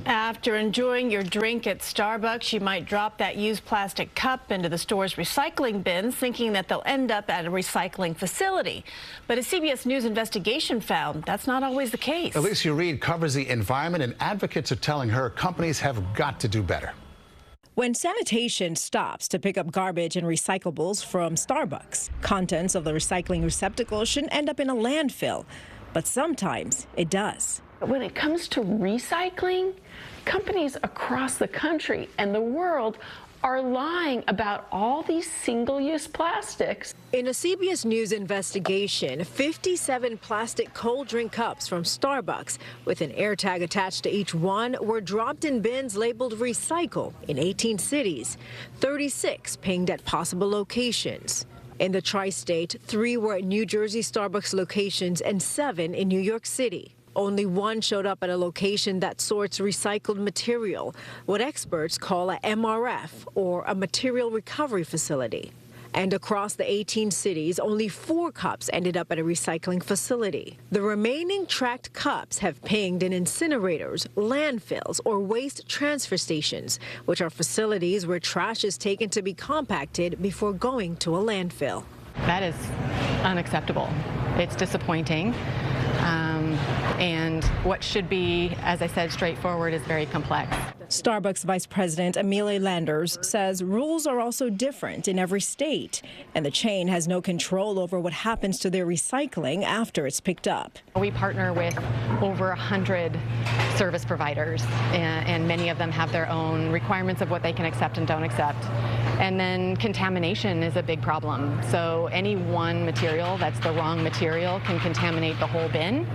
After enjoying your drink at Starbucks, you might drop that used plastic cup into the store's recycling bins, thinking that they'll end up at a recycling facility. But a CBS News investigation found that's not always the case. Alecia Reid covers the environment, and advocates are telling her companies have got to do better. When sanitation stops to pick up garbage and recyclables from Starbucks, contents of the recycling receptacle shouldn't end up in a landfill, but sometimes it does. When it comes to recycling, companies across the country and the world are lying about all these single-use plastics. In a CBS News investigation, 57 plastic cold drink cups from Starbucks with an air tag attached to each one were dropped in bins labeled recycle in 18 cities, 36 pinged at possible locations. In the tri-state, 3 were at New Jersey Starbucks locations and 7 in New York City. Only 1 showed up at a location that sorts recycled material, what experts call a MRF, or a material recovery facility. And across the 18 cities, only 4 cups ended up at a recycling facility. The remaining tracked cups have pinged in incinerators, landfills, or waste transfer stations, which are facilities where trash is taken to be compacted before going to a landfill. That is unacceptable. It's disappointing. And what should be, as I said, straightforward is very complex. Starbucks Vice President Amelia Landers says rules are also different in every state, and the chain has no control over what happens to their recycling after it's picked up. We partner with over 100 service providers, and many of them have their own requirements of what they can accept and don't accept. And then contamination is a big problem. So any one material that's the wrong material can contaminate the whole bin.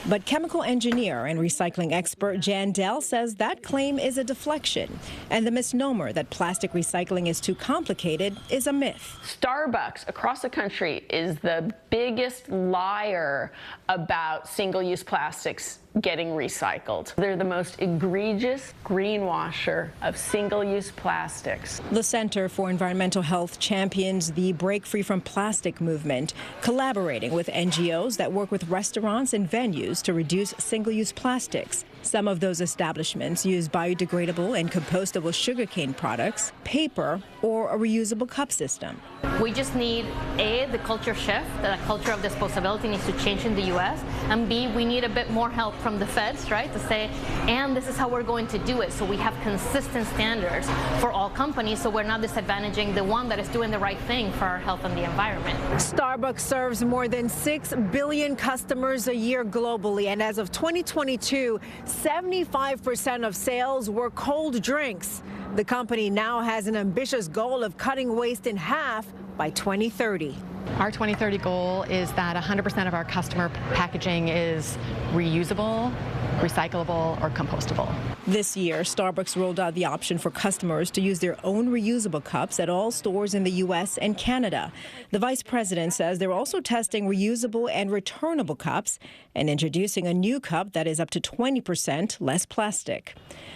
But chemical engineer and recycling expert Jan Dell says that claim is a deflection, and the misnomer that plastic recycling is too complicated is a myth. Starbucks across the country is the biggest liar about single-use plastics getting recycled. They're the most egregious greenwasher of single-use plastics. The Center for Environmental Health champions the Break Free from Plastic movement, collaborating with NGOs that work with restaurants and venues to reduce single-use plastics. Some of those establishments use biodegradable and compostable sugarcane products, paper, or a reusable cup system. We just need, A, the culture shift, the culture of disposability needs to change in the U.S., and B, we need a bit more help from the feds, right, to say, and this is how we're going to do it, so we have consistent standards for all companies, so we're not disadvantaging the one that is doing the right thing for our health and the environment. Starbucks serves more than 6 billion customers a year globally, and as of 2022, 75% of sales were cold drinks. The company now has an ambitious goal of cutting waste in half by 2030. Our 2030 goal is that 100% of our customer packaging is reusable, recyclable, or compostable. This year, Starbucks rolled out the option for customers to use their own reusable cups at all stores in the U.S. and Canada. The vice president says they're also testing reusable and returnable cups and introducing a new cup that is up to 20% less plastic.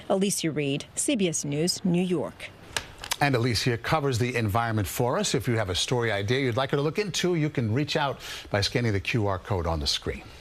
Alecia Reid, CBS News, New York. And Alecia covers the environment for us. If you have a story idea you'd like her to look into, you can reach out by scanning the QR code on the screen.